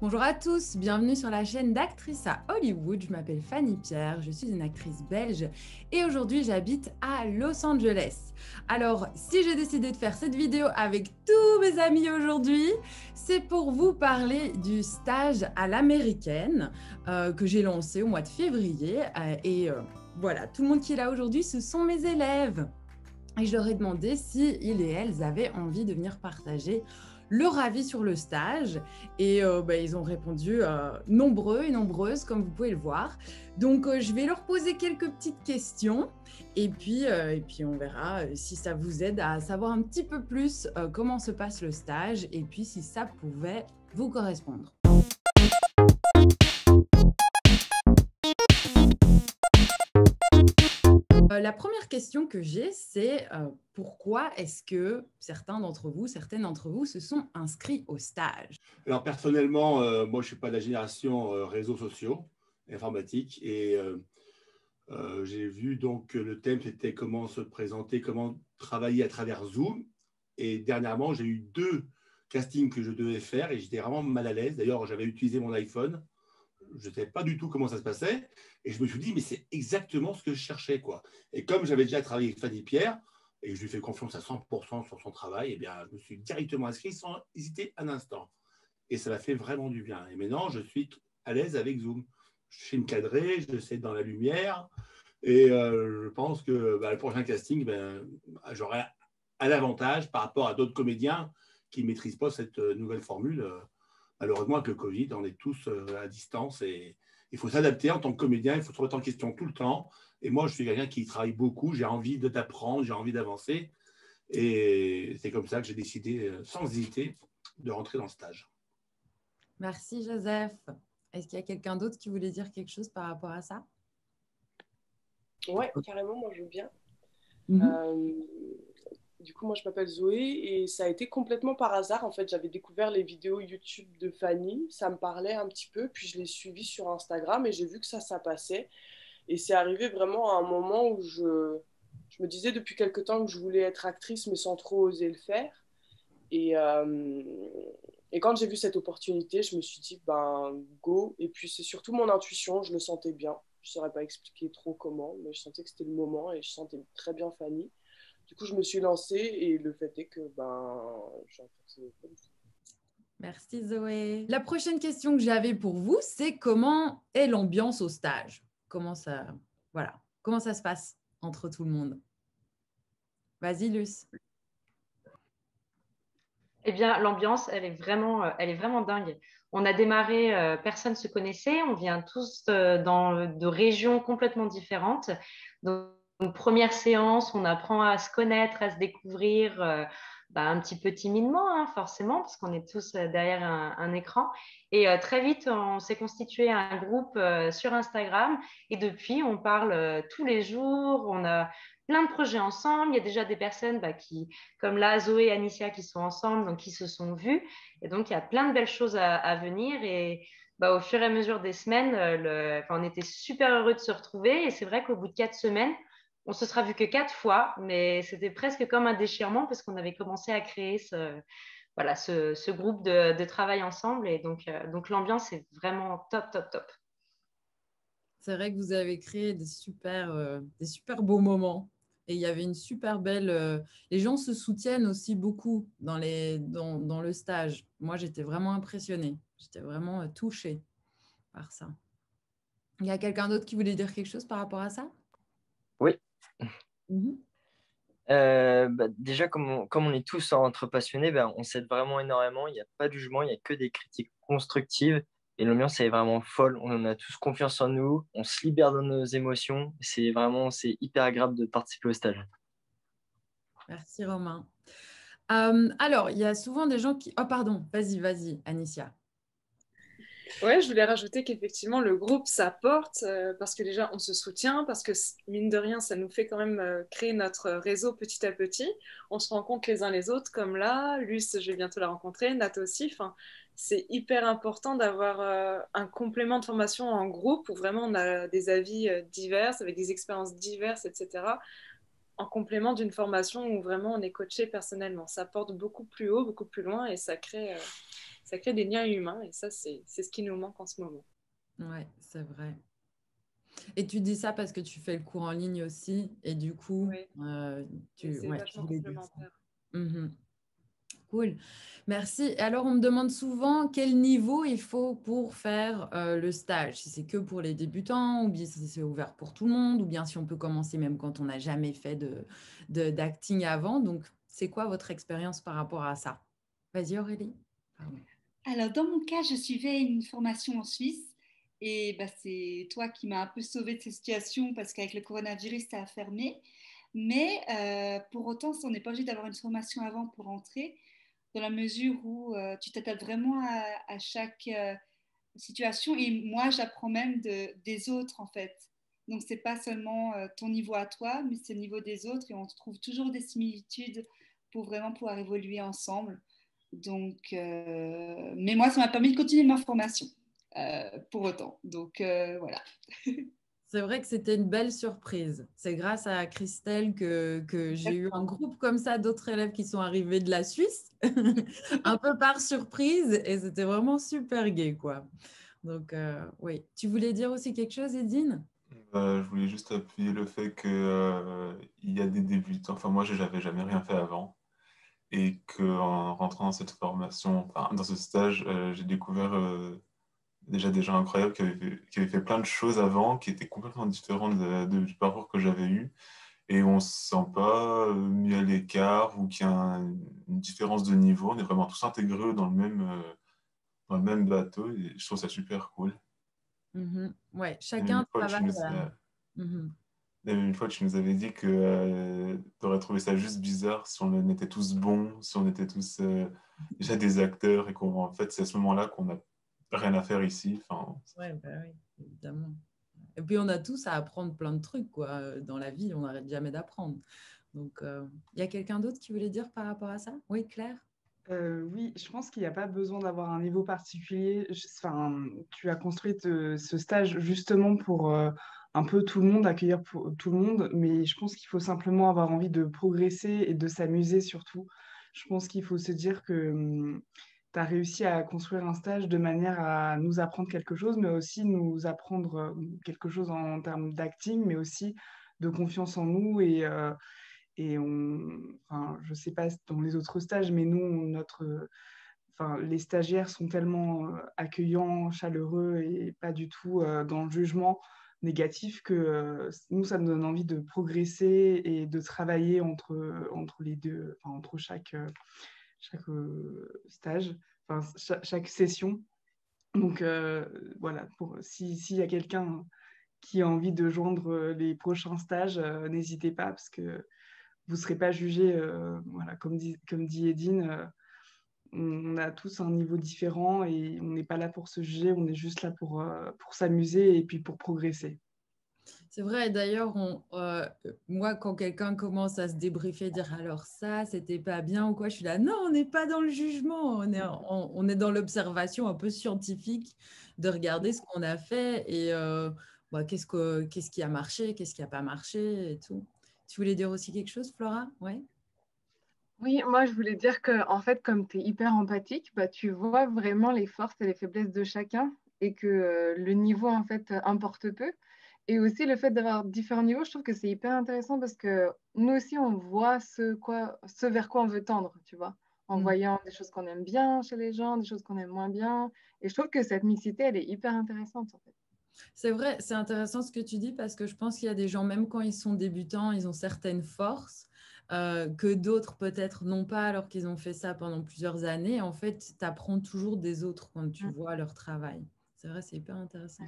Bonjour à tous, bienvenue sur la chaîne d'Actrices à Hollywood. Je m'appelle Fanny Pierre, je suis une actrice belge et aujourd'hui j'habite à Los Angeles. Alors, si j'ai décidé de faire cette vidéo avec tous mes amis aujourd'hui, c'est pour vous parler du stage à l'américaine que j'ai lancé au mois de février. Voilà, tout le monde qui est là aujourd'hui, ce sont mes élèves. Et je leur ai demandé si ils et elles avaient envie de venir partager leur avis sur le stage. Ils ont répondu nombreux et nombreuses, comme vous pouvez le voir. Donc, je vais leur poser quelques petites questions. Et puis on verra si ça vous aide à savoir un petit peu plus comment se passe le stage et puis si ça pouvait vous correspondre. La première question que j'ai, c'est pourquoi est-ce que certaines d'entre vous se sont inscrits au stage? Alors personnellement, moi je ne suis pas de la génération réseaux sociaux, informatique, et j'ai vu donc que le thème c'était comment se présenter, comment travailler à travers Zoom. Et dernièrement, j'ai eu 2 castings que je devais faire et j'étais vraiment mal à l'aise. D'ailleurs, j'avais utilisé mon iPhone, je ne savais pas du tout comment ça se passait, et je me suis dit, mais c'est exactement ce que je cherchais, quoi. Et comme j'avais déjà travaillé avec Fanny Pierre, et je lui fais confiance à 100% sur son travail, eh bien, je me suis directement inscrit sans hésiter un instant. Et ça m'a fait vraiment du bien. Et maintenant, je suis à l'aise avec Zoom. Je sais me cadrer, je sais être dans la lumière, et je pense que le prochain casting, j'aurai un avantage par rapport à d'autres comédiens qui ne maîtrisent pas cette nouvelle formule. Malheureusement, avec le Covid, on est tous à distance et il faut s'adapter en tant que comédien, il faut se remettre en question tout le temps. Et moi, je suis quelqu'un qui travaille beaucoup, j'ai envie de t'apprendre, j'ai envie d'avancer. Et c'est comme ça que j'ai décidé, sans hésiter, de rentrer dans le stage. Merci Joseph. Est-ce qu'il y a quelqu'un d'autre qui voulait dire quelque chose par rapport à ça? Ouais, carrément, moi je veux bien. Mhm. Euh, du coup, moi je m'appelle Zoé et ça a été complètement par hasard. En fait, j'avais découvert les vidéos YouTube de Fanny, ça me parlait un petit peu, puis je l'ai suivi sur Instagram et j'ai vu que ça passait. Et c'est arrivé vraiment à un moment où je me disais depuis quelque temps que je voulais être actrice, mais sans trop oser le faire. Et, euh, et quand j'ai vu cette opportunité, je me suis dit, ben, go. Et puis c'est surtout mon intuition, je le sentais bien. Je ne saurais pas expliquer trop comment, mais je sentais que c'était le moment et je sentais très bien Fanny. Du coup, je me suis lancée et le fait est que ben, j'ai fait pas du tout. Merci Zoé. La prochaine question que j'avais pour vous, c'est comment est l'ambiance au stage? Comment ça se passe entre tout le monde? Vas-y, Luce. Eh bien, l'ambiance, elle est vraiment dingue. On a démarré, personne ne se connaissait, on vient tous de régions complètement différentes. Donc, première séance, on apprend à se connaître, à se découvrir un petit peu timidement, hein, forcément, parce qu'on est tous derrière un écran. Et très vite, on s'est constitué un groupe sur Instagram et depuis, on parle tous les jours, on a plein de projets ensemble. Il y a déjà des personnes comme là, Zoé et Anicia qui sont ensemble, donc qui se sont vues. Et donc, il y a plein de belles choses à venir. Et au fur et à mesure des semaines, on était super heureux de se retrouver. Et c'est vrai qu'au bout de 4 semaines, on se sera vu que 4 fois, mais c'était presque comme un déchirement parce qu'on avait commencé à créer ce groupe de travail ensemble. Et donc l'ambiance est vraiment top, top, top. C'est vrai que vous avez créé des super beaux moments. Et il y avait une super belle. Les gens se soutiennent aussi beaucoup dans le stage. Moi, j'étais vraiment impressionnée. J'étais vraiment touchée par ça. Il y a quelqu'un d'autre qui voulait dire quelque chose par rapport à ça? Oui. Mhm. Déjà, comme on est tous entre passionnés, on s'aide vraiment énormément. Il n'y a pas de jugement, il n'y a que des critiques constructives. Et l'ambiance est vraiment folle. On a tous confiance en nous, on se libère de nos émotions. C'est hyper agréable de participer au stage. Merci Romain. Alors, il y a souvent des gens qui... Oh, pardon, vas-y, Anicia. Ouais, je voulais rajouter qu'effectivement, le groupe, ça porte parce que déjà, on se soutient, parce que mine de rien, ça nous fait quand même créer notre réseau petit à petit. On se rencontre les uns les autres, comme là, Luce, je vais bientôt la rencontrer, Nat aussi. Enfin, c'est hyper important d'avoir un complément de formation en groupe où vraiment on a des avis divers, avec des expériences diverses, etc. En complément d'une formation où vraiment on est coaché personnellement. Ça porte beaucoup plus haut, beaucoup plus loin et ça crée ça crée des liens humains et ça, c'est ce qui nous manque en ce moment. Ouais, c'est vrai. Et tu dis ça parce que tu fais le cours en ligne aussi et du coup, Oui, c'est ouais, tu vachement voulais dire ça. complémentaire. Mhm. Cool, merci. Et alors, on me demande souvent quel niveau il faut pour faire le stage. Si c'est que pour les débutants, ou bien si c'est ouvert pour tout le monde, ou bien si on peut commencer même quand on n'a jamais fait d'acting avant. Donc, c'est quoi votre expérience par rapport à ça? Vas-y, Aurélie. Pardon. Alors, dans mon cas, je suivais une formation en Suisse et bah, c'est toi qui m'as un peu sauvé de cette situation parce qu'avec le coronavirus, ça a fermé. Mais pour autant, on n'est pas obligé d'avoir une formation avant pour entrer, dans la mesure où tu t'adaptes vraiment à chaque situation. Et moi, j'apprends même des autres, en fait. Donc, c'est pas seulement ton niveau à toi, mais c'est le niveau des autres. Et on trouve toujours des similitudes pour vraiment pouvoir évoluer ensemble. Donc, mais moi, ça m'a permis de continuer ma formation pour autant. Donc, voilà. C'est vrai que c'était une belle surprise. C'est grâce à Christelle que j'ai eu un groupe comme ça d'autres élèves qui sont arrivés de la Suisse, un peu par surprise, et c'était vraiment super gai, quoi. Donc, oui. Tu voulais dire aussi quelque chose, Edine? Je voulais juste appuyer le fait que, il y a des débutants. Enfin, moi, je n'avais jamais rien fait avant. Et qu'en rentrant dans cette formation, enfin, dans ce stage, j'ai découvert déjà des gens incroyables qui avaient fait plein de choses avant, qui étaient complètement différentes du parcours que j'avais eu. Et on ne se sent pas mis à l'écart ou qu'il y a une différence de niveau. On est vraiment tous intégrés dans le même bateau. Et je trouve ça super cool. Mhm. Ouais, Et même chacun travaille. Mhm. une fois, tu nous avais dit que tu aurais trouvé ça juste bizarre si on était tous bons, si on était tous déjà des acteurs et qu'en fait, c'est à ce moment-là qu'on n'a rien à faire ici. Enfin, Ouais, bah oui, évidemment. Et puis, on a tous à apprendre plein de trucs, quoi. Dans la vie, on n'arrête jamais d'apprendre. Donc, il y a quelqu'un d'autre qui voulait dire par rapport à ça? Oui, Claire? Oui, je pense qu'il n'y a pas besoin d'avoir un niveau particulier. Enfin, tu as construit ce stage justement pour un peu tout le monde, accueillir tout le monde, mais je pense qu'il faut simplement avoir envie de progresser et de s'amuser surtout. Je pense qu'il faut se dire que tu as réussi à construire un stage de manière à nous apprendre quelque chose, mais aussi nous apprendre quelque chose en termes d'acting, mais aussi de confiance en nous et enfin, je ne sais pas dans les autres stages, mais nous, enfin, les stagiaires sont tellement accueillants, chaleureux et pas du tout dans le jugement négatif que nous, ça nous donne envie de progresser et de travailler entre les deux, enfin, entre chaque stage, enfin, chaque session. Donc voilà, s'il y a quelqu'un qui a envie de joindre les prochains stages, n'hésitez pas parce que vous ne serez pas jugé, voilà, comme dit Edine, on a tous un niveau différent et on n'est pas là pour se juger, on est juste là pour s'amuser et puis pour progresser. C'est vrai, d'ailleurs, moi, quand quelqu'un commence à se débriefer, dire alors ça, c'était pas bien ou quoi, je suis là, non, on n'est pas dans le jugement, on est dans l'observation un peu scientifique de regarder ce qu'on a fait et qu'est-ce qui a marché, qu'est-ce qui n'a pas marché et tout. Tu voulais dire aussi quelque chose, Flora? Ouais. Oui, moi je voulais dire que en fait, comme tu es hyper empathique, bah, tu vois vraiment les forces et les faiblesses de chacun et que le niveau en fait importe peu. Et aussi le fait d'avoir différents niveaux, je trouve que c'est hyper intéressant parce que nous aussi on voit ce vers quoi on veut tendre, tu vois, en Mm. voyant des choses qu'on aime bien chez les gens, des choses qu'on aime moins bien. Et je trouve que cette mixité, elle est hyper intéressante en fait. C'est vrai, c'est intéressant ce que tu dis parce que je pense qu'il y a des gens, même quand ils sont débutants, ils ont certaines forces que d'autres peut-être n'ont pas alors qu'ils ont fait ça pendant plusieurs années. En fait, tu apprends toujours des autres quand tu vois leur travail. C'est vrai, c'est hyper intéressant.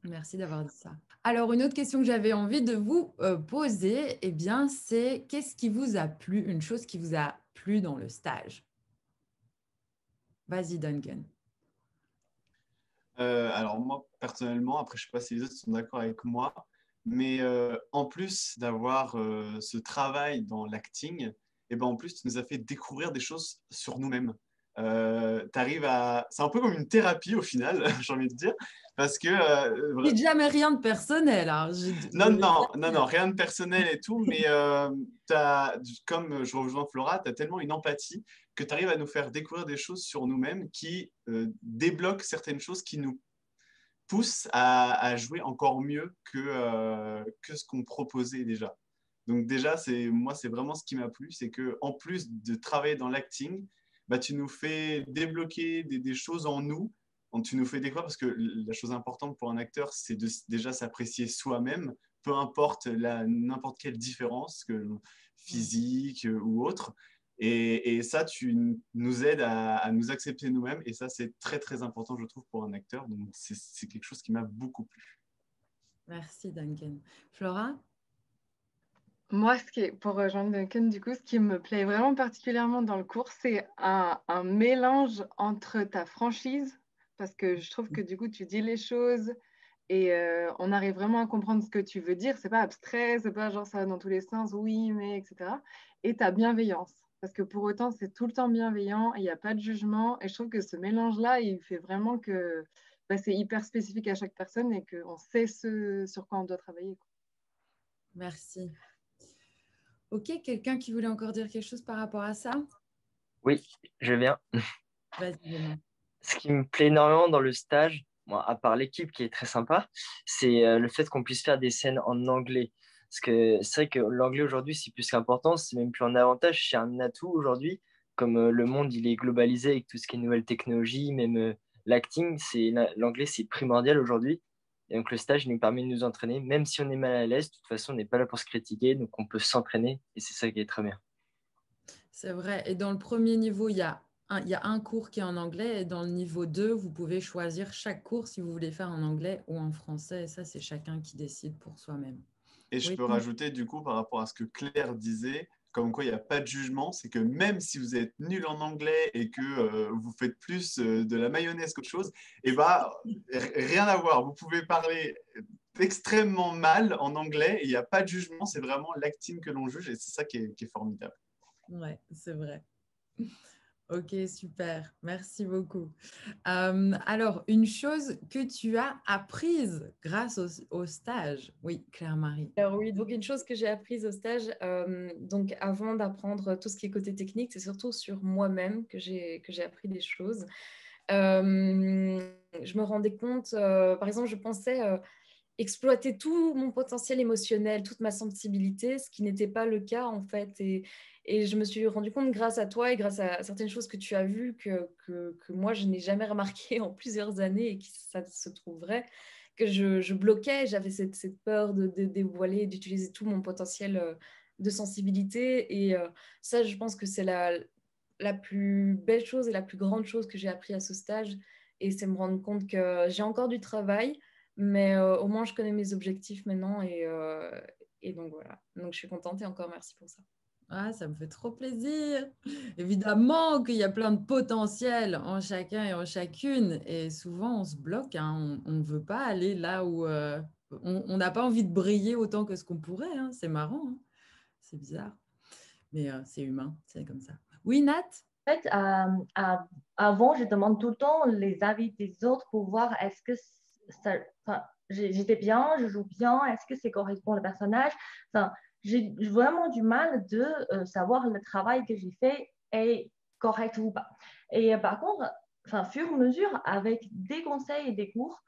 Merci d'avoir dit ça. Alors, une autre question que j'avais envie de vous poser, eh bien, c'est qu'est-ce qui vous a plu, une chose qui vous a plu dans le stage? Vas-y, Duncan. Alors moi, personnellement, après, je ne sais pas si les autres sont d'accord avec moi, mais en plus d'avoir ce travail dans l'acting, et ben, en plus, tu nous as fait découvrir des choses sur nous-mêmes. t'arrives à... C'est un peu comme une thérapie au final, j'ai envie de dire, parce que... Dites jamais rien de personnel. Hein. Non, rien de personnel et tout, mais comme je rejoins Flora, tu as tellement une empathie que tu arrives à nous faire découvrir des choses sur nous-mêmes qui débloquent certaines choses qui nous poussent à jouer encore mieux que ce qu'on proposait déjà. Donc déjà, moi, c'est vraiment ce qui m'a plu, c'est qu'en plus de travailler dans l'acting, bah, tu nous fais débloquer des choses en nous. Tu nous fais découvrir, parce que la chose importante pour un acteur, c'est déjà s'apprécier soi-même, peu importe n'importe quelle différence, physique ou autre. Et ça, tu nous aides à nous accepter nous-mêmes. Et ça, c'est très, très important, je trouve, pour un acteur. Donc, c'est quelque chose qui m'a beaucoup plu. Merci, Duncan. Flora? Moi, pour rejoindre Duncan, du coup, ce qui me plaît vraiment particulièrement dans le cours, c'est un mélange entre ta franchise, parce que je trouve que du coup, tu dis les choses et on arrive vraiment à comprendre ce que tu veux dire. C'est pas abstrait, c'est pas genre ça va dans tous les sens, oui, mais, etc. Et ta bienveillance, parce que pour autant, c'est tout le temps bienveillant, il n'y a pas de jugement. Et je trouve que ce mélange-là, il fait vraiment que c'est hyper spécifique à chaque personne et qu'on sait ce sur quoi on doit travailler, quoi. Merci. Ok, quelqu'un qui voulait encore dire quelque chose par rapport à ça? Oui, je viens. Vas-y, Romain. Ce qui me plaît énormément dans le stage, moi, à part l'équipe qui est très sympa, c'est le fait qu'on puisse faire des scènes en anglais. Parce que c'est vrai que l'anglais aujourd'hui, c'est plus qu'important, c'est même plus un avantage, c'est un atout aujourd'hui. Comme le monde, il est globalisé avec tout ce qui est nouvelles technologies, même l'acting, l'anglais, c'est primordial aujourd'hui. Et donc le stage il nous permet de nous entraîner, même si on est mal à l'aise, de toute façon, on n'est pas là pour se critiquer, donc on peut s'entraîner, et c'est ça qui est très bien. C'est vrai. Et dans le premier niveau, il y a un cours qui est en anglais. Et dans le niveau 2, vous pouvez choisir chaque cours si vous voulez faire en anglais ou en français. Et ça, c'est chacun qui décide pour soi-même. Et je Oui. peux rajouter, du coup, par rapport à ce que Claire disait, comme quoi il n'y a pas de jugement, c'est que même si vous êtes nul en anglais et que vous faites plus de la mayonnaise qu'autre chose, et bah, rien à voir. Vous pouvez parler extrêmement mal en anglais et il n'y a pas de jugement, c'est vraiment l'acting que l'on juge et c'est ça qui est formidable. Ouais, c'est vrai. Ok, super. Merci beaucoup. Alors, une chose que tu as apprise grâce au stage. Oui, Claire-Marie. Alors oui, donc une chose que j'ai apprise au stage, donc avant d'apprendre tout ce qui est côté technique, c'est surtout sur moi-même que j'ai appris des choses. Je me rendais compte, par exemple, je pensais exploiter tout mon potentiel émotionnel, toute ma sensibilité, ce qui n'était pas le cas en fait. Et je me suis rendu compte grâce à toi et grâce à certaines choses que tu as vues que moi je n'ai jamais remarqué en plusieurs années et que ça se trouve vrai, que je bloquais, j'avais cette peur de dévoiler, d'utiliser tout mon potentiel de sensibilité. Et ça, je pense que c'est la plus belle chose et la plus grande chose que j'ai appris à ce stage. Et c'est me rendre compte que j'ai encore du travail, mais au moins, je connais mes objectifs maintenant et donc voilà. Donc, je suis contente et encore merci pour ça. Ah, ça me fait trop plaisir. Évidemment qu'il y a plein de potentiel en chacun et en chacune. Et souvent, on se bloque. Hein. On ne veut pas aller là où on n'a pas envie de briller autant que ce qu'on pourrait. Hein. C'est marrant. Hein. C'est bizarre. Mais c'est humain. C'est comme ça. Oui, Nat? En fait, avant, je demande tout le temps les avis des autres pour voir est-ce que j'étais bien, je joue bien, est-ce que c'est correspond au personnage. Enfin, j'ai vraiment du mal de savoir le travail que j'ai fait est correct ou pas. Et par contre, fur et à mesure, avec des conseils et des cours,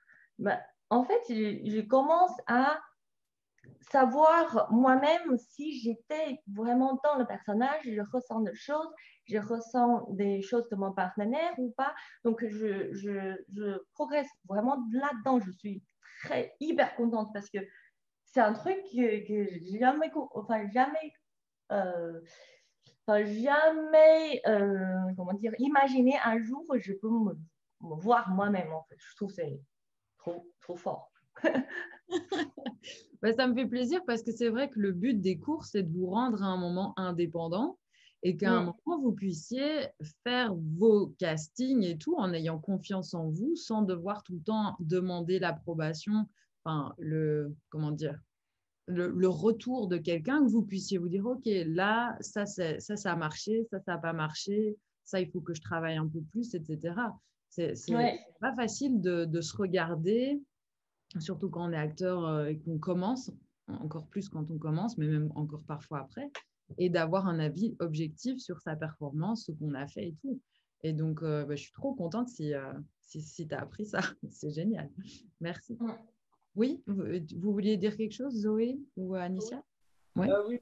en fait, je commence à savoir moi-même si j'étais vraiment dans le personnage, je ressens des choses, je ressens des choses de mon partenaire ou pas. Donc, je progresse vraiment là-dedans. Je suis hyper contente parce que c'est un truc que j'ai jamais, comment dire, imaginé un jour, je peux me voir moi-même, en fait. Je trouve que c'est trop fort. Ça me fait plaisir parce que c'est vrai que le but des cours, c'est de vous rendre à un moment indépendant et qu'à un moment, vous puissiez faire vos castings et tout en ayant confiance en vous sans devoir tout le temps demander l'approbation, comment dire, le retour de quelqu'un, que vous puissiez vous dire, OK, là, ça a marché, ça n'a pas marché. ça, il faut que je travaille un peu plus, etc. C'est Ouais. pas facile de se regarder, surtout quand on est acteur et qu'on commence, encore plus quand on commence, mais même encore parfois après, et d'avoir un avis objectif sur sa performance, ce qu'on a fait et tout. Et donc, je suis trop contente si tu as appris ça. C'est génial. Merci. Ouais. Oui, vous vouliez dire quelque chose, Zoé ou Anicia? Oui, Ouais. oui,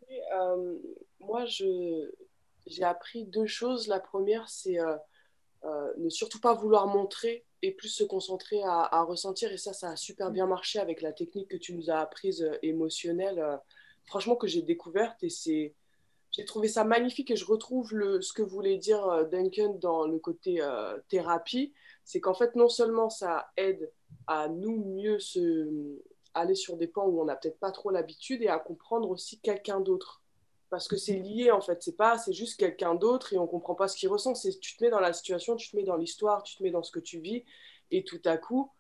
moi, j'ai appris deux choses. La première, c'est ne surtout pas vouloir montrer et plus se concentrer à ressentir. Et ça a super bien marché avec la technique que tu nous as apprise émotionnelle, franchement, que j'ai découverte. Et j'ai trouvé ça magnifique et je retrouve ce que voulait dire Duncan dans le côté thérapie. C'est qu'en fait, non seulement ça aide à nous mieux aller sur des pans où on n'a peut-être pas trop l'habitude et à comprendre aussi quelqu'un d'autre. Parce que c'est lié en fait, c'est juste quelqu'un d'autre et on comprend pas ce qu'il ressent. Tu te mets dans la situation, tu te mets dans l'histoire, tu te mets dans ce que tu vis et tout à coup,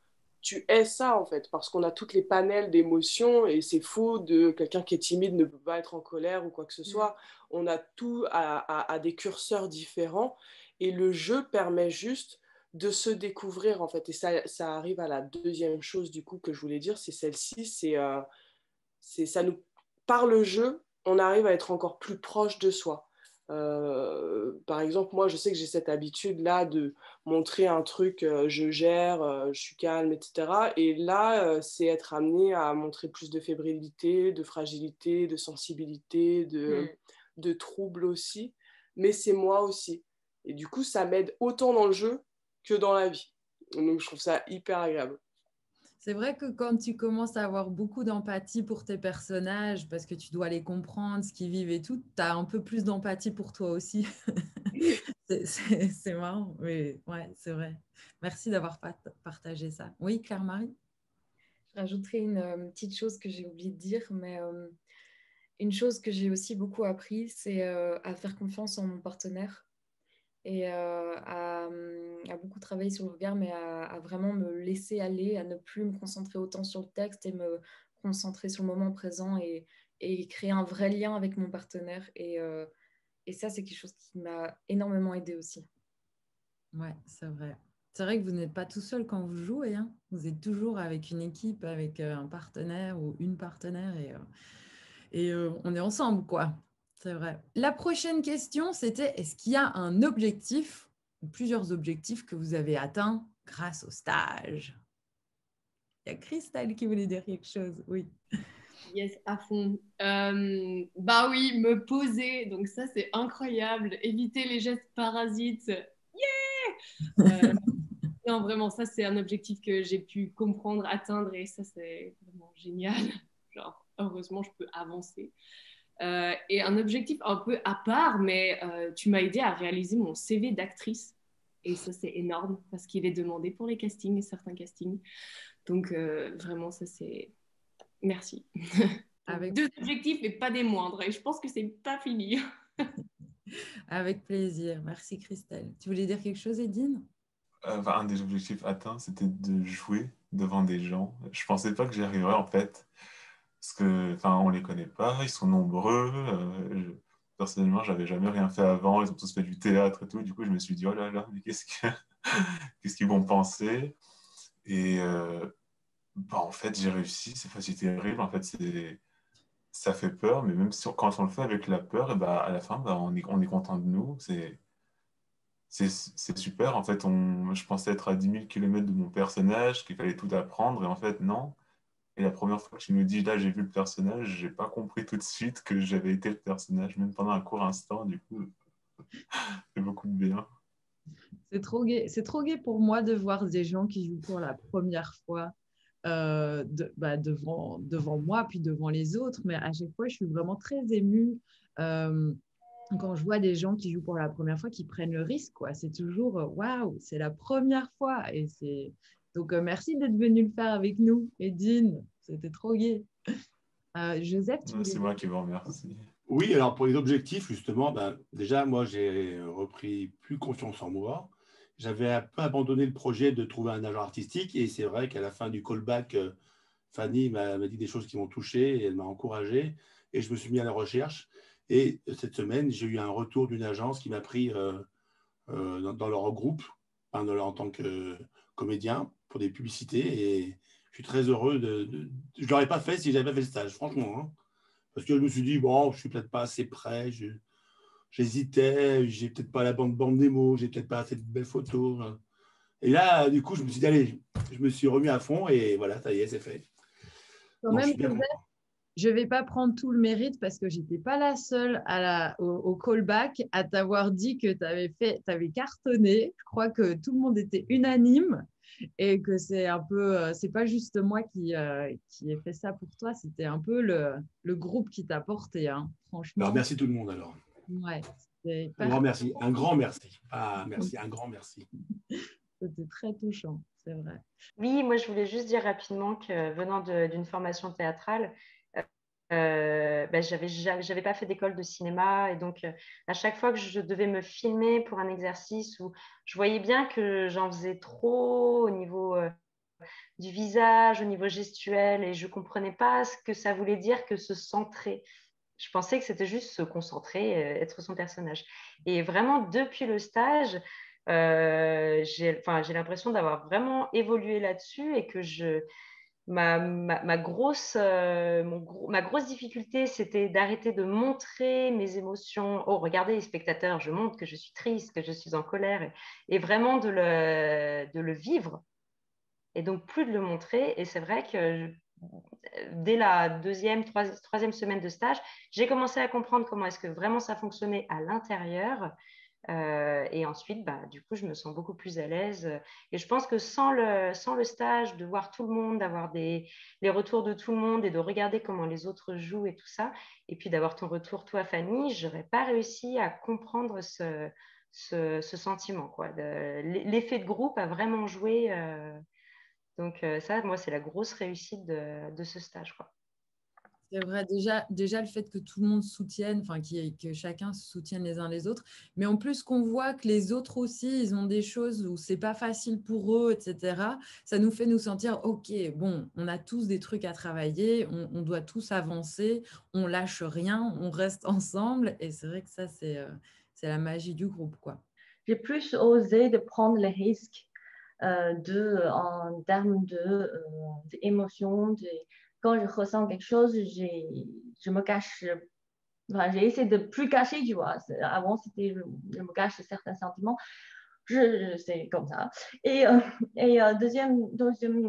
tu es ça en fait, parce qu'on a toutes les panels d'émotions et c'est faux de quelqu'un qui est timide ne peut pas être en colère ou quoi que ce soit. On a tout à des curseurs différents et le jeu permet juste de se découvrir en fait. Et ça arrive à la deuxième chose du coup que je voulais dire, c'est celle-ci, ça nous, par le jeu, on arrive à être encore plus proche de soi. Par exemple, moi, je sais que j'ai cette habitude-là de montrer un truc, je gère, je suis calme, etc. Et là, c'est être amené à montrer plus de fébrilité, de fragilité, de sensibilité, de trouble aussi. Mais c'est moi aussi. Et du coup, ça m'aide autant dans le jeu que dans la vie. Donc, je trouve ça hyper agréable. C'est vrai que quand tu commences à avoir beaucoup d'empathie pour tes personnages, parce que tu dois les comprendre, ce qu'ils vivent et tout, tu as un peu plus d'empathie pour toi aussi. C'est marrant, mais ouais, c'est vrai. Merci d'avoir partagé ça. Oui, Claire-Marie? Je rajouterai une petite chose que j'ai oublié de dire, mais une chose que j'ai aussi beaucoup appris, c'est à faire confiance en mon partenaire et à beaucoup travailler sur le regard, mais à vraiment me laisser aller, à ne plus me concentrer autant sur le texte et me concentrer sur le moment présent et créer un vrai lien avec mon partenaire. Et ça, c'est quelque chose qui m'a énormément aidée aussi. Ouais, c'est vrai. C'est vrai que vous n'êtes pas tout seul quand vous jouez, hein. Vous êtes toujours avec une équipe, avec un partenaire ou une partenaire et on est ensemble, quoi. C'est vrai. La prochaine question, c'était est-ce qu'il y a un objectif ou plusieurs objectifs que vous avez atteints grâce au stage? Il y a Christelle qui voulait dire quelque chose, oui. Yes, à fond. Bah oui, me poser, donc ça c'est incroyable. Éviter les gestes parasites. Yeah! Non, vraiment, ça c'est un objectif que j'ai pu comprendre, atteindre et ça c'est vraiment génial. Genre, heureusement, je peux avancer. Et un objectif un peu à part, mais tu m'as aidé à réaliser mon CV d'actrice. Et ça, c'est énorme parce qu'il est demandé pour les castings, certains castings. Donc, vraiment, ça, c'est... Merci. Avec... Deux objectifs, mais pas des moindres. Et je pense que c'est pas fini. Avec plaisir. Merci, Christelle. Tu voulais dire quelque chose, Edine? Un des objectifs atteints, c'était de jouer devant des gens. Je pensais pas que j'y arriverais, en fait. Parce que, on les connaît pas, ils sont nombreux. Personnellement, j'avais jamais rien fait avant. Ils ont tous fait du théâtre et tout. Du coup, je me suis dit, oh là là, mais qu'est-ce qu'ils vont penser? Et en fait, j'ai réussi. C'est terrible. En fait, ça fait peur. Mais même quand on le fait avec la peur, et à la fin, on est content de nous. C'est super. En fait, je pensais être à 10 000 km de mon personnage, qu'il fallait tout apprendre. Et en fait, non. Et la première fois que tu me dis, là, j'ai vu le personnage, j'ai pas compris tout de suite que j'avais été le personnage, même pendant un court instant. Du coup, c'est beaucoup de bien. C'est trop gai. C'est trop gai pour moi de voir des gens qui jouent pour la première fois devant moi, puis devant les autres. Mais à chaque fois, je suis vraiment très émue quand je vois des gens qui jouent pour la première fois, qui prennent le risque, quoi. C'est toujours waouh, c'est la première fois. Donc, merci d'être venu le faire avec nous, Edine. C'était trop gai. Joseph, tu voulais... C'est moi qui vous remercie. Oui, alors pour les objectifs, justement, déjà, moi, j'ai repris plus confiance en moi. J'avais un peu abandonné le projet de trouver un agent artistique et c'est vrai qu'à la fin du callback, Fanny m'a dit des choses qui m'ont touché et elle m'a encouragé et je me suis mis à la recherche. Et cette semaine, j'ai eu un retour d'une agence qui m'a pris dans leur groupe, en tant que comédien pour des publicités. Et je suis très heureux je ne l'aurais pas fait si je n'avais pas fait le stage, franchement. Hein. Parce que je me suis dit, bon, je ne suis peut-être pas assez prêt, j'hésitais, j'ai peut-être pas la bande démo, j'ai peut-être pas assez de belles photos. Hein. Et là, du coup, je me suis dit, allez, je me suis remis à fond et voilà, ça y est, c'est fait. Quand Donc, je même, suis bien content. je ne vais pas prendre tout le mérite parce que je n'étais pas la seule au callback à t'avoir dit que tu avais cartonné. Je crois que tout le monde était unanime et que c'est un peu, c'est pas juste moi qui ai fait ça pour toi, c'était un peu le groupe qui t'a porté, hein, franchement. Alors, merci tout le monde alors. Ouais, un grand merci, un grand merci. Ah, merci, un grand merci. C'était très touchant, c'est vrai. Oui, moi je voulais juste dire rapidement que venant d'une formation théâtrale, j'avais pas fait d'école de cinéma et donc à chaque fois que je devais me filmer pour un exercice où je voyais bien que j'en faisais trop au niveau du visage, au niveau gestuel et je comprenais pas ce que ça voulait dire que se centrer. Je pensais que c'était juste se concentrer, être son personnage. Et vraiment, depuis le stage, j'ai l'impression d'avoir vraiment évolué là-dessus et que ma grosse difficulté, c'était d'arrêter de montrer mes émotions. Oh, regardez les spectateurs, je montre que je suis triste, que je suis en colère, et vraiment de le vivre, et donc plus de le montrer. Et c'est vrai que dès la troisième semaine de stage, j'ai commencé à comprendre comment est-ce que vraiment ça fonctionnait à l'intérieur. Et ensuite, du coup, je me sens beaucoup plus à l'aise. Et je pense que sans le stage, de voir tout le monde, d'avoir les retours de tout le monde et de regarder comment les autres jouent et tout ça, et puis d'avoir ton retour, toi, Fanny, je n'aurais pas réussi à comprendre ce sentiment, quoi. L'effet de groupe a vraiment joué. Donc ça, moi, c'est la grosse réussite de ce stage, quoi. C'est vrai, déjà le fait que tout le monde soutienne, enfin que chacun se soutienne les uns les autres, mais en plus qu'on voit que les autres aussi, ils ont des choses où c'est pas facile pour eux, etc. Ça nous fait nous sentir, ok, bon, on a tous des trucs à travailler, on doit tous avancer, on lâche rien, on reste ensemble, et c'est vrai que ça, c'est la magie du groupe, quoi. J'ai plus osé de prendre les risques en termes d'émotions, quand je ressens quelque chose, je me cache. Enfin, j'ai essayé de plus cacher, tu vois. Avant, c'était je me cache certains sentiments. C'est comme ça. Et deuxième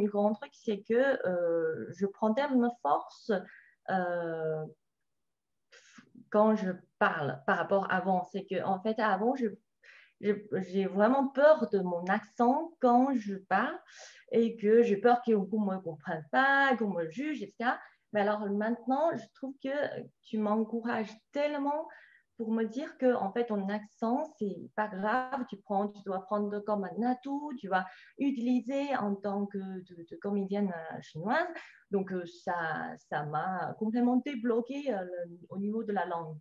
grand truc, c'est que je prends tellement force quand je parle par rapport à avant. C'est que en fait, avant, j'ai vraiment peur de mon accent quand je parle et que j'ai peur qu'on ne me comprenne pas, qu'on me juge, etc. Mais alors maintenant, je trouve que tu m'encourages tellement pour me dire que en fait, ton accent, c'est pas grave, tu dois prendre comme un atout, tu vas utiliser en tant que de comédienne chinoise. Donc, ça m'a complètement débloqué au niveau de la langue.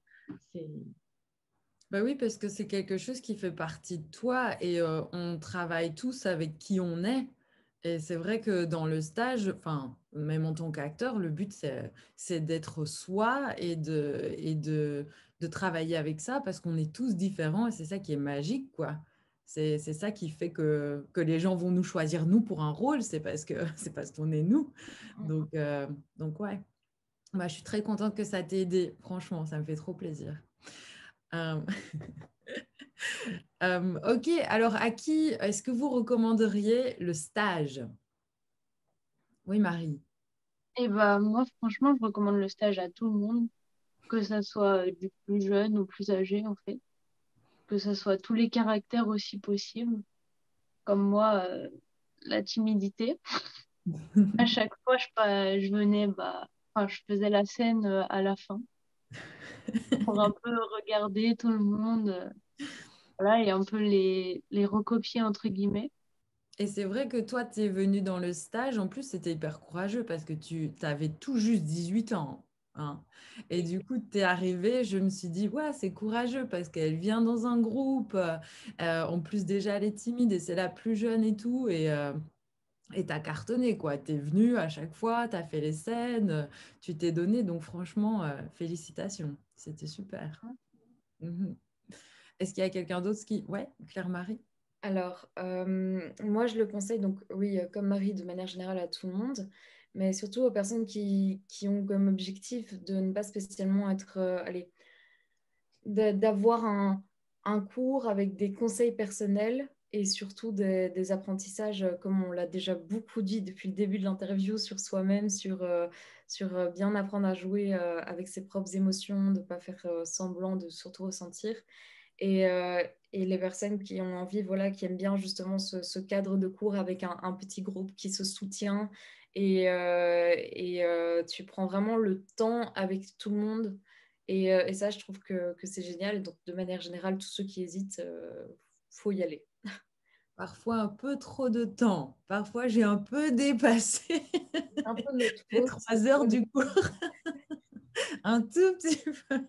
Bah oui, parce que c'est quelque chose qui fait partie de toi et on travaille tous avec qui on est. Et c'est vrai que dans le stage, enfin, même en tant qu'acteur, le but, c'est d'être soi et de travailler avec ça parce qu'on est tous différents et c'est ça qui est magique, quoi. C'est ça qui fait que les gens vont nous choisir, nous, pour un rôle, c'est parce qu'on est nous. Donc ouais. Bah, je suis très contente que ça t'ait aidé. Franchement, ça me fait trop plaisir. Ok, alors à qui est-ce que vous recommanderiez le stage? Oui, Marie. Et bah, moi, franchement, je recommande le stage à tout le monde, que ça soit du plus jeune ou plus âgé, en fait. Que ça soit tous les caractères aussi possibles. Comme moi, la timidité. À chaque fois, je venais, enfin, je faisais la scène à la fin pour un peu regarder tout le monde, voilà, et un peu les recopier, entre guillemets. Et c'est vrai que toi, tu es venu dans le stage. En plus, c'était hyper courageux parce que tu avais tout juste 18 ans. Hein. Et du coup, tu es arrivé, je me suis dit, ouais, c'est courageux parce qu'elle vient dans un groupe. En plus, déjà, elle est timide et c'est la plus jeune et tout. Et tu as cartonné, quoi. Tu es venu à chaque fois, tu as fait les scènes, tu t'es donné. Donc, franchement, félicitations. C'était super. Mhm. Est-ce qu'il y a quelqu'un d'autre qui... Ouais, Claire-Marie? Alors, moi, je le conseille, donc oui, comme Marie, de manière générale à tout le monde, mais surtout aux personnes qui ont comme objectif de ne pas spécialement être, allez, d'avoir un cours avec des conseils personnels et surtout des apprentissages, comme on l'a déjà beaucoup dit depuis le début de l'interview, sur soi-même, sur bien apprendre à jouer avec ses propres émotions, de ne pas faire semblant de surtout ressentir. Et les personnes qui ont envie, voilà, qui aiment bien justement ce cadre de cours avec un petit groupe qui se soutient et tu prends vraiment le temps avec tout le monde. Et ça, je trouve que c'est génial. Et donc, de manière générale, tous ceux qui hésitent, faut y aller. Parfois un peu trop de temps. Parfois, j'ai un peu dépassé Un peu notre les faute. 3 heures du cours. Un tout petit peu.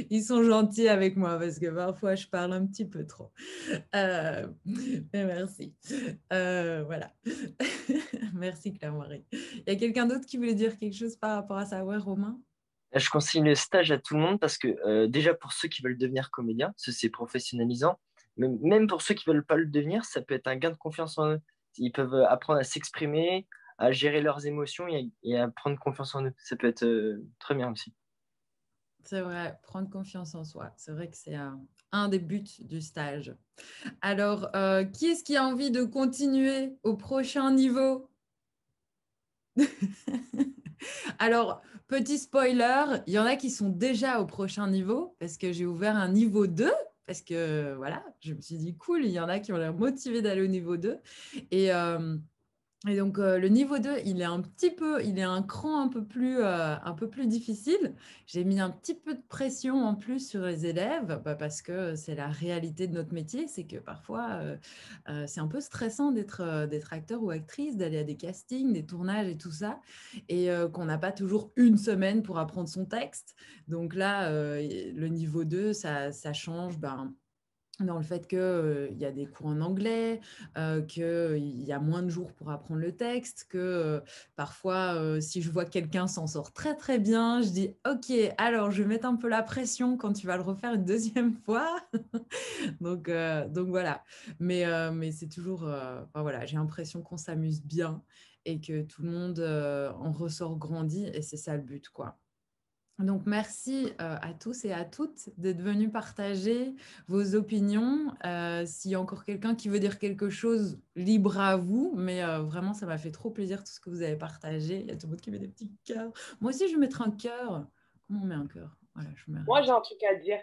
Ils sont gentils avec moi parce que parfois, je parle un petit peu trop. Mais merci. Voilà. Merci, Claire-Marie. Il y a quelqu'un d'autre qui voulait dire quelque chose par rapport à ça? Ouais, Romain? Je conseille le stage à tout le monde parce que déjà pour ceux qui veulent devenir comédien, c'est professionnalisant. Mais même pour ceux qui ne veulent pas le devenir, ça peut être un gain de confiance en eux. Ils peuvent apprendre à s'exprimer, à gérer leurs émotions et à prendre confiance en eux. Ça peut être très bien aussi. C'est vrai, prendre confiance en soi. C'est vrai que c'est un des buts du stage. Alors, qui est-ce qui a envie de continuer au prochain niveau? Alors, petit spoiler, il y en a qui sont déjà au prochain niveau parce que j'ai ouvert un niveau 2 parce que voilà, je me suis dit cool, il y en a qui ont l'air motivés d'aller au niveau 2. Et donc, le niveau 2, il est un cran un peu plus difficile. J'ai mis un petit peu de pression en plus sur les élèves parce que c'est la réalité de notre métier. C'est que parfois, c'est un peu stressant d'être acteur ou actrice, d'aller à des castings, des tournages et tout ça, et qu'on n'a pas toujours une semaine pour apprendre son texte. Donc là, le niveau 2, ça change. Dans le fait qu'il y a des cours en anglais, qu'il y a moins de jours pour apprendre le texte, que parfois, si je vois que quelqu'un s'en sort très très bien, je dis « Ok, alors je vais mettre un peu la pression quand tu vas le refaire une deuxième fois. » donc voilà. Mais c'est toujours... enfin, voilà, j'ai l'impression qu'on s'amuse bien et que tout le monde en ressort grandi et c'est ça le but, quoi. Donc, merci à tous et à toutes d'être venus partager vos opinions. S'il y a encore quelqu'un qui veut dire quelque chose, libre à vous. Mais vraiment, ça m'a fait trop plaisir tout ce que vous avez partagé. Il y a tout le monde qui met des petits cœurs. Moi aussi, je vais mettre un cœur. Comment on met un cœur? Voilà, je mets Moi, j'ai un truc à dire.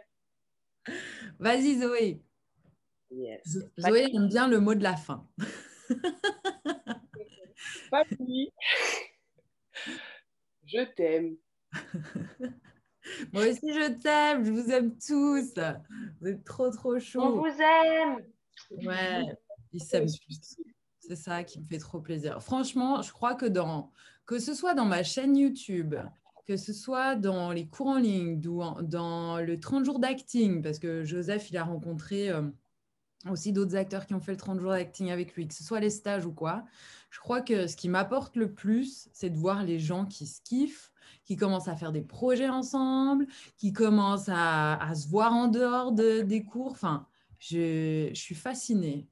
Vas-y, Zoé. Yes. Zoé aime bien le mot de la fin. Papy, je t'aime. Moi aussi, je t'aime. Je vous aime tous. Vous êtes trop, trop chauds. On vous aime. Ouais, ils s'aiment tous. C'est ça qui me fait trop plaisir. Franchement, je crois que ce soit dans ma chaîne YouTube, que ce soit dans les cours en ligne, dans le 30 jours d'acting, parce que Joseph, il a rencontré aussi d'autres acteurs qui ont fait le 30 jours d'acting avec lui, que ce soit les stages ou quoi. Je crois que ce qui m'apporte le plus, c'est de voir les gens qui se kiffent, qui commencent à faire des projets ensemble, qui commencent à se voir en dehors des cours. Enfin, je suis fascinée.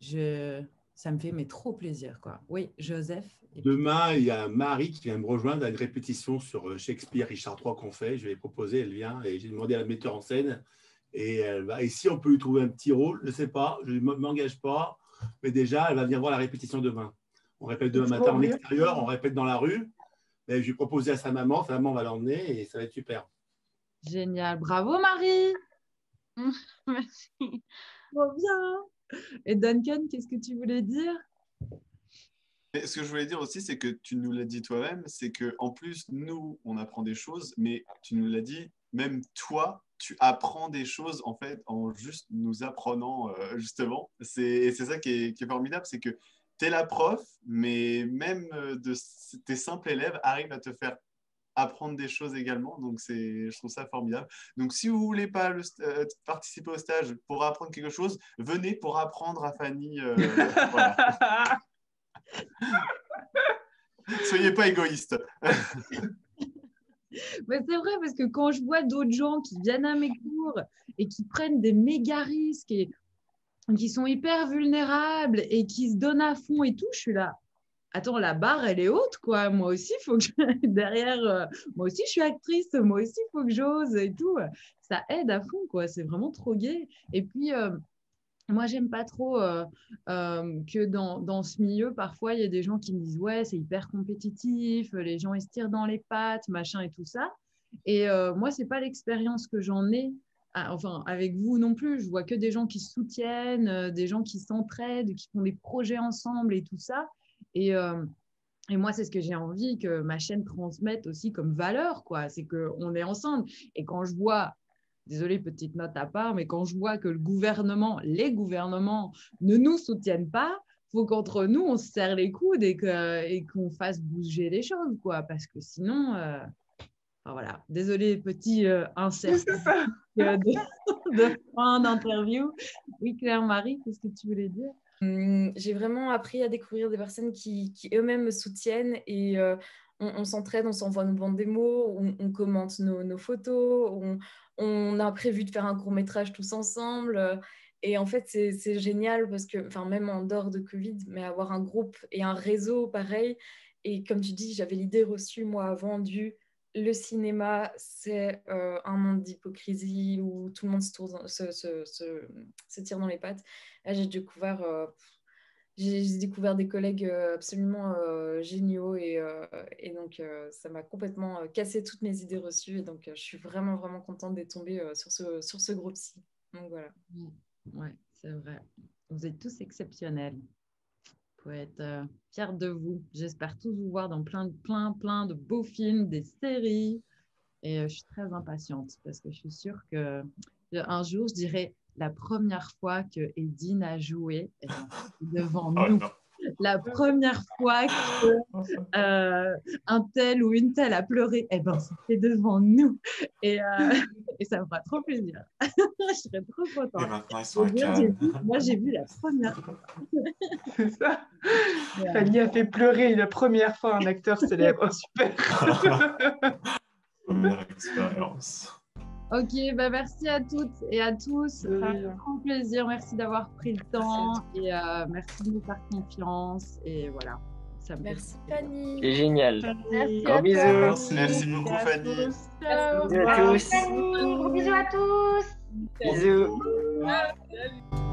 Ça me fait trop plaisir, quoi. Oui, Joseph. Demain, il y a Marie qui vient me rejoindre à une répétition sur Shakespeare, Richard III qu'on fait. Je vais proposer, elle vient, et j'ai demandé à la metteur en scène. Et elle va, et si on peut lui trouver un petit rôle, je ne sais pas, je ne m'engage pas, mais déjà, elle va venir voir la répétition demain. On répète demain matin en extérieur, on répète dans la rue. Et je vais proposer à sa maman va l'emmener et ça va être super. Génial, bravo Marie. Merci. Trop bien. Et Duncan, qu'est-ce que tu voulais dire? Et ce que je voulais dire aussi, c'est que tu nous l'as dit toi-même, c'est qu'en plus, nous, on apprend des choses, mais tu nous l'as dit, même toi, tu apprends des choses en fait en juste nous apprenant justement. C'est ça qui est formidable, c'est que tu es la prof, mais même tes simples élèves arrivent à te faire apprendre des choses également. Donc, je trouve ça formidable. Donc, si vous ne voulez pas participer au stage pour apprendre quelque chose, venez pour apprendre à Fanny. Voilà. Soyez pas égoïste. Mais c'est vrai, parce que quand je vois d'autres gens qui viennent à mes cours et qui prennent des méga risques et qui sont hyper vulnérables et qui se donnent à fond et tout, je suis là. Attends, la barre, elle est haute, quoi. Moi aussi, il faut que je... derrière, moi aussi, je suis actrice, moi aussi, il faut que j'ose et tout. Ça aide à fond, quoi. C'est vraiment trop gai. Et puis, moi, j'aime pas trop que dans ce milieu, parfois, il y a des gens qui me disent, ouais, c'est hyper compétitif, les gens, ils se tirent dans les pattes, machin et tout ça. Et moi, c'est pas l'expérience que j'en ai. Enfin, avec vous non plus. Je vois que des gens qui se soutiennent, des gens qui s'entraident, qui font des projets ensemble et tout ça. Et moi, c'est ce que j'ai envie que ma chaîne transmette aussi comme valeur, quoi. C'est qu'on est ensemble. Et quand je vois, désolée, petite note à part, mais quand je vois que les gouvernements ne nous soutiennent pas, il faut qu'entre nous, on se serre les coudes et qu'on fasse bouger les choses, quoi. Parce que sinon, enfin, voilà. Désolée, petit insert de fin d'interview. Oui, Claire-Marie, qu'est-ce que tu voulais dire? J'ai vraiment appris à découvrir des personnes qui eux-mêmes me soutiennent et on s'entraide, on s'envoie nos bandes démos, on commente nos photos, on a prévu de faire un court-métrage tous ensemble. Et en fait, c'est génial parce que, enfin, même en dehors de Covid, mais avoir un groupe et un réseau pareil. Et comme tu dis, j'avais l'idée reçue, moi, avant le cinéma, c'est un monde d'hypocrisie où tout le monde se tire dans les pattes. Là, j'ai découvert des collègues absolument géniaux et donc ça m'a complètement cassé toutes mes idées reçues et donc je suis vraiment, vraiment contente d'être tombée sur ce groupe-ci. Donc voilà. Ouais, c'est vrai. Vous êtes tous exceptionnels. Vous pouvez être fiers de vous. J'espère tous vous voir dans plein de beaux films, des séries. Et je suis très impatiente parce que je suis sûre qu'un jour, je dirais la première fois que Edine a joué devant nous. Non. La première fois qu'un tel ou une telle a pleuré, c'était devant nous. Et ça me fera trop plaisir. Je serais trop contente. Et maintenant, ils sont à Cannes. Moi, j'ai vu la première fois. C'est ça. Fanny a fait pleurer la première fois un acteur célèbre. Oh, super. Première expérience. Ok, merci à toutes et à tous. Ça fait un grand plaisir. Merci d'avoir pris le temps et merci de nous faire confiance. Et voilà. Merci Fanny. C'est génial. Merci. Gros bisous. Merci beaucoup Fanny. Bisous à tous. Gros bisous à tous. Bisous. Salut.